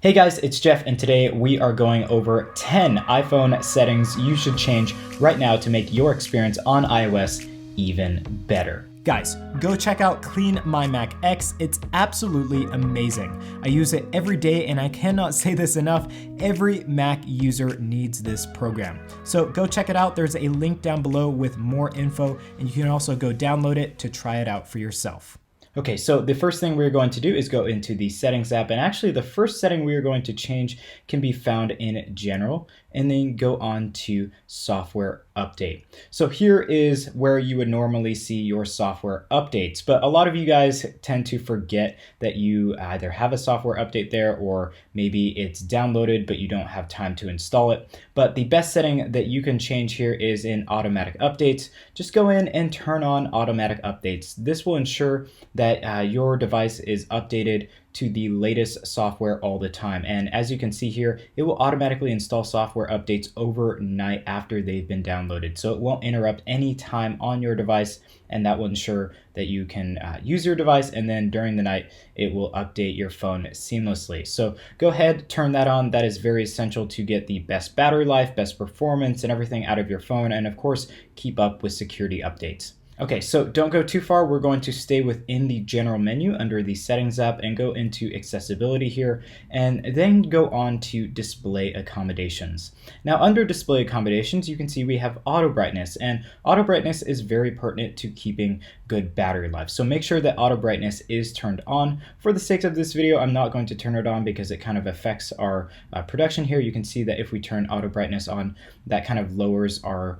Hey guys, it's Jeff, and today we are going over 10 iPhone settings you should change right now to make your experience on iOS even better. Guys, go check out Clean My Mac X. It's absolutely amazing. I use it every day, and I cannot say this enough. Every Mac user needs this program. So go check it out. There's a link down below with more info, and you can also go download it to try it out for yourself. Okay, so the first thing we're going to do is go into the settings app, and actually the first setting we are going to change can be found in general, and then go on to software update. So here is where you would normally see your software updates, but a lot of you guys tend to forget that you either have a software update there, or maybe it's downloaded but you don't have time to install it. But the best setting that you can change here is in automatic updates. Just go in and turn on automatic updates. This will ensure that your device is updated to the latest software all the time. And as you can see here, it will automatically install software updates overnight after they've been downloaded. So it won't interrupt any time on your device, and that will ensure that you can use your device, and then during the night, it will update your phone seamlessly. So go ahead, turn that on. That is very essential to get the best battery life, best performance, and everything out of your phone, and of course, keep up with security updates. Okay, so don't go too far. We're going to stay within the general menu under the settings app and go into accessibility here, and then go on to display accommodations. Now under display accommodations, you can see we have auto brightness, and auto brightness is very pertinent to keeping good battery life. So make sure that auto brightness is turned on. For the sake of this video, I'm not going to turn it on because it kind of affects our production here. You can see that if we turn auto brightness on, that kind of lowers our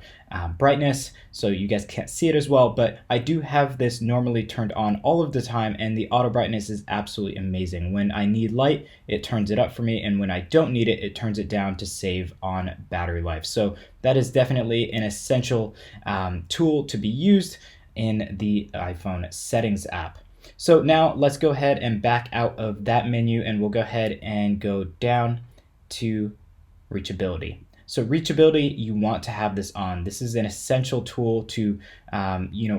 brightness, so you guys can't see it as well. But I do have this normally turned on all of the time, and the auto brightness is absolutely amazing. When I need light, it turns it up for me, and when I don't need it, it turns it down to save on battery life. So that is definitely an essential tool to be used in the iPhone settings app. So now let's go ahead and back out of that menu, and we'll go ahead and go down to reachability. So reachability, you want to have this on. This is an essential tool to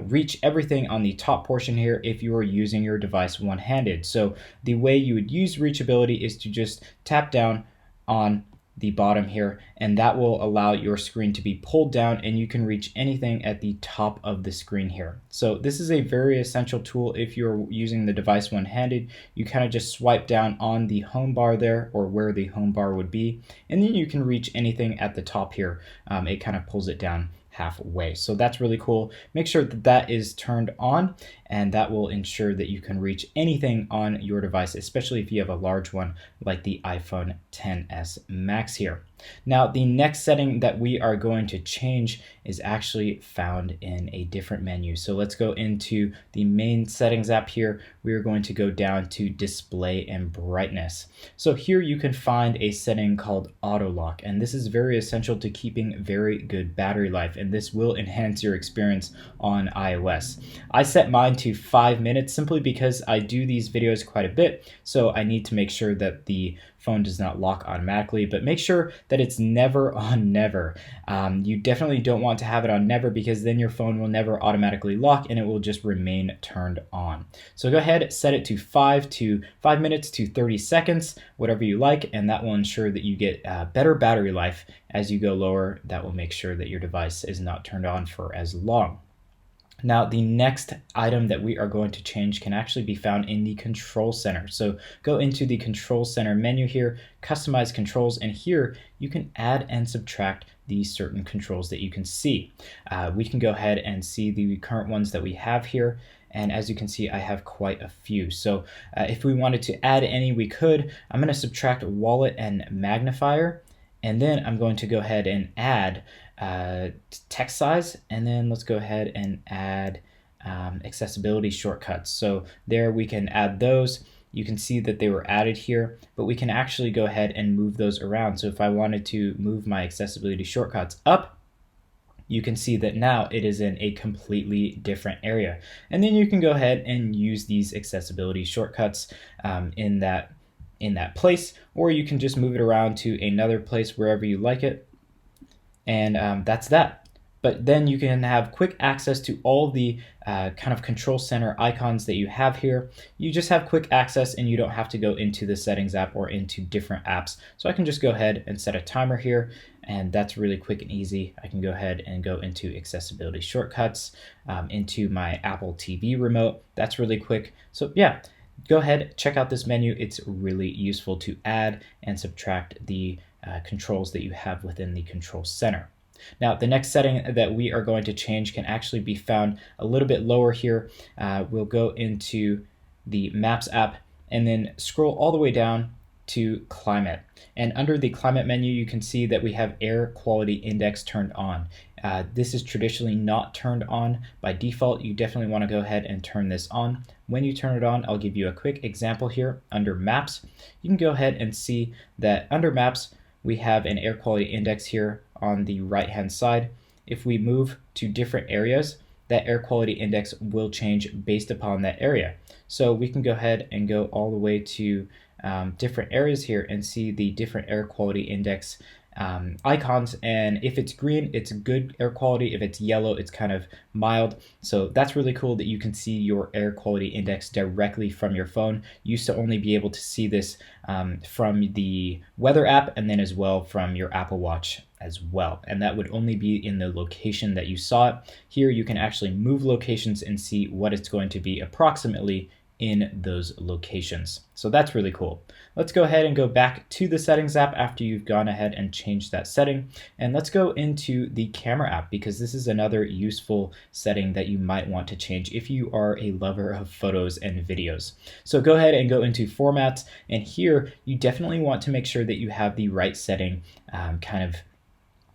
reach everything on the top portion here if you are using your device one-handed. So the way you would use reachability is to just tap down on the bottom here, and that will allow your screen to be pulled down, and you can reach anything at the top of the screen here. So this is a very essential tool if you're using the device one-handed. You kind of just swipe down on the home bar there, or where the home bar would be, and then you can reach anything at the top here. It kind of pulls it down halfway. So that's really cool. Make sure that that is turned on, and that will ensure that you can reach anything on your device, especially if you have a large one like the iPhone XS Max here. Now, the next setting that we are going to change is actually found in a different menu. So let's go into the main settings app here. We are going to go down to display and brightness. So here you can find a setting called auto lock, and this is very essential to keeping very good battery life, and this will enhance your experience on iOS. I set mine to 5 minutes simply because I do these videos quite a bit, so I need to make sure that the phone does not lock automatically, but make sure that it's never on never. You definitely don't want to have it on never, because then your phone will never automatically lock and it will just remain turned on. So go ahead, set it to 5 minutes to 30 seconds, whatever you like, and that will ensure that you get better battery life. As you go lower, that will make sure that your device is not turned on for as long. Now, the next item that we are going to change can actually be found in the control center. So go into the control center menu here, customize controls, and here you can add and subtract these certain controls that you can see. We can go ahead and see the current ones that we have here. And as you can see, I have quite a few. So if we wanted to add any, we could. I'm going to subtract wallet and magnifier, and then I'm going to go ahead and add text size, and then let's go ahead and add accessibility shortcuts. So there we can add those. You can see that they were added here, but we can actually go ahead and move those around. So if I wanted to move my accessibility shortcuts up, you can see that now it is in a completely different area. And then you can go ahead and use these accessibility shortcuts in that place, or you can just move it around to another place wherever you like it. And that's that. but then you can have quick access to all the kind of control center icons that you have here. You just have quick access and you don't have to go into the settings app or into different apps. So I can just go ahead and set a timer here, and that's really quick and easy. I can go ahead and go into accessibility shortcuts, into my Apple TV remote. That's really quick. So yeah, go ahead, check out this menu. It's really useful to add and subtract the controls that you have within the control center. Now, the next setting that we are going to change can actually be found a little bit lower here. We'll go into the Maps app and then scroll all the way down to Climate. And under the Climate menu, you can see that we have Air Quality Index turned on. This is traditionally not turned on by default. You definitely want to go ahead and turn this on. When you turn it on, I'll give you a quick example here. Under Maps, you can go ahead and see that under Maps, we have an air quality index here on the right hand side. If we move to different areas, that air quality index will change based upon that area. So we can go ahead and go all the way to different areas here and see the different air quality index icons, and if it's green, it's good air quality. If it's yellow, it's kind of mild. So that's really cool that you can see your air quality index directly from your phone. You used to only be able to see this from the weather app, and then as well from your Apple Watch as well, and that would only be in the location that you saw it. Here you can actually move locations and see what it's going to be approximately in those locations. So that's really cool. Let's go ahead and go back to the settings app after you've gone ahead and changed that setting. And let's go into the camera app, because this is another useful setting that you might want to change if you are a lover of photos and videos. So go ahead and go into formats, and here you definitely want to make sure that you have the right setting kind of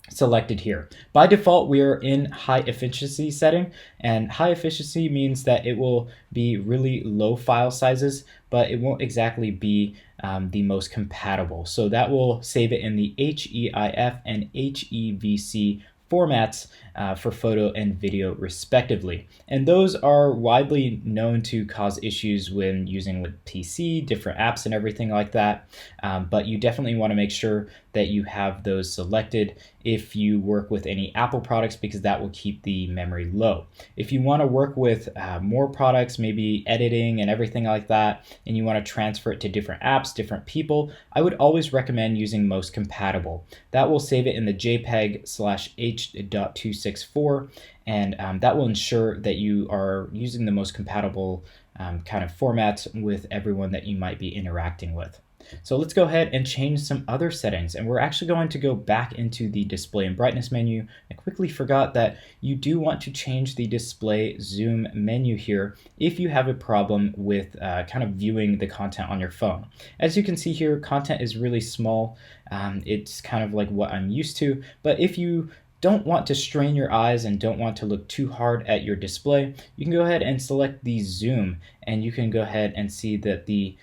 selected here. By default, we are in high efficiency setting, and high efficiency means that it will be really low file sizes, but it won't exactly be the most compatible. So that will save it in the HEIF and HEVC formats for photo and video respectively. And those are widely known to cause issues when using with PC, different apps and everything like that. But you definitely want to make sure that you have those selected if you work with any Apple products, because that will keep the memory low. If you want to work with more products, maybe editing and everything like that, and you want to transfer it to different apps, different people, I would always recommend using most compatible. That will save it in the JPEG/H.264, and that will ensure that you are using the most compatible kind of formats with everyone that you might be interacting with. So let's go ahead and change some other settings, and we're actually going to go back into the display and brightness menu. I quickly forgot that you do want to change the display zoom menu here if you have a problem with kind of viewing the content on your phone. As you can see here, content is really small. It's kind of like what I'm used to, but if you don't want to strain your eyes and don't want to look too hard at your display, you can go ahead and select the zoom, and you can go ahead and see that the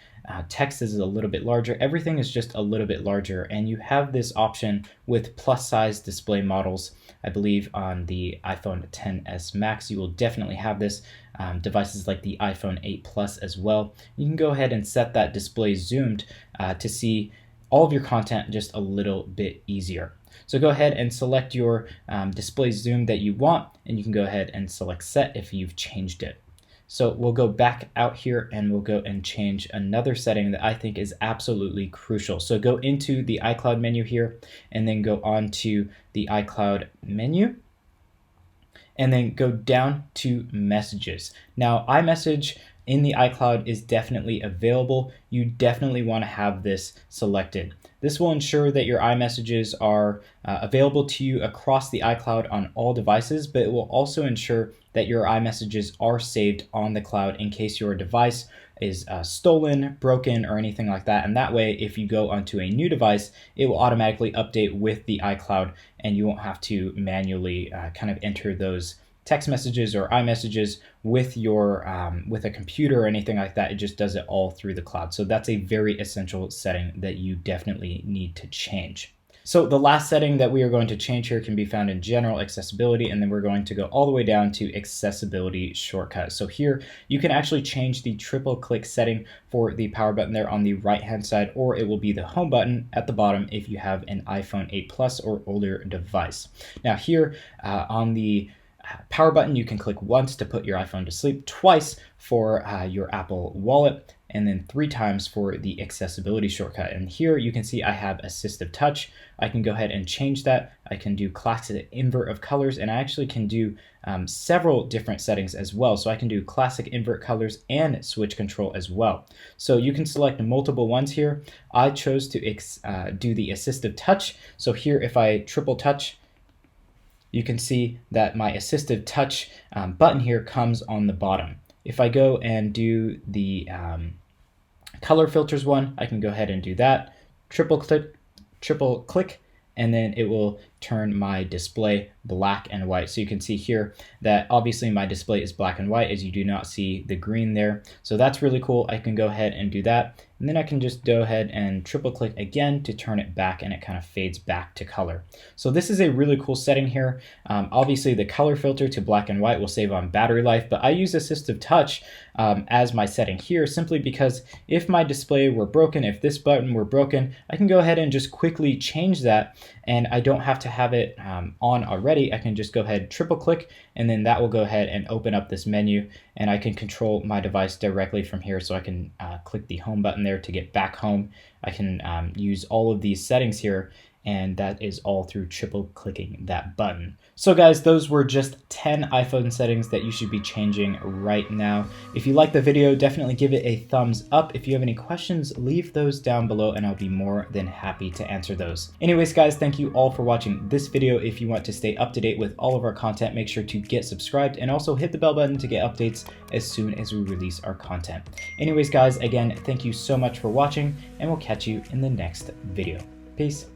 text is a little bit larger. Everything is just a little bit larger, and you have this option with plus size display models. I believe on the iPhone XS Max, you will definitely have this. Devices like the iPhone 8 Plus as well. You can go ahead and set that display zoomed to see all of your content just a little bit easier. So go ahead and select your display zoom that you want, and you can go ahead and select set if you've changed it. So we'll go back out here and we'll go and change another setting that I think is absolutely crucial. So go into the iCloud menu here, and then go on to the iCloud menu, and then go down to messages. Now, iMessage in the iCloud is definitely available. You definitely want to have this selected. This will ensure that your iMessages are available to you across the iCloud on all devices, but it will also ensure that your iMessages are saved on the cloud in case your device is stolen, broken, or anything like that. And that way, if you go onto a new device, it will automatically update with the iCloud, and you won't have to manually kind of enter those text messages or iMessages with your with a computer or anything like that. It just does it all through the cloud. So that's a very essential setting that you definitely need to change. So the last setting that we are going to change here can be found in general accessibility, and then we're going to go all the way down to accessibility shortcut. So here you can actually change the triple click setting for the power button there on the right hand side, or it will be the home button at the bottom if you have an iPhone 8 Plus or older device. Now here on the power button, you can click once to put your iPhone to sleep, twice for your Apple Wallet, and then 3 times for the accessibility shortcut. And here you can see I have assistive touch. I can go ahead and change that. I can do classic invert of colors, and I actually can do several different settings as well. So I can do classic invert colors and switch control as well. So you can select multiple ones here. I chose to do the assistive touch. So here if I triple touch, you can see that my assistive touch button here comes on the bottom. If I go and do the color filters one, I can go ahead and do that. Triple click, and then it will turn my display black and white. So you can see here that obviously my display is black and white, as you do not see the green there. So that's really cool. I can go ahead and do that. And then I can just go ahead and triple click again to turn it back, and it kind of fades back to color. So this is a really cool setting here. Obviously the color filter to black and white will save on battery life, but I use assistive touch as my setting here simply because if my display were broken, if this button were broken, I can go ahead and just quickly change that, and I don't have to have it on already. I can just go ahead, triple click, and then that will go ahead and open up this menu, and I can control my device directly from here. So I can click the home button there to get back home. I can use all of these settings here, and that is all through triple clicking that button. So guys, those were just 10 iPhone settings that you should be changing right now. If you liked the video, definitely give it a thumbs up. If you have any questions, leave those down below and I'll be more than happy to answer those. Anyways guys, thank you all for watching this video. If you want to stay up to date with all of our content, make sure to get subscribed and also hit the bell button to get updates as soon as we release our content. Anyways guys, again, thank you so much for watching, and we'll catch you in the next video. Peace.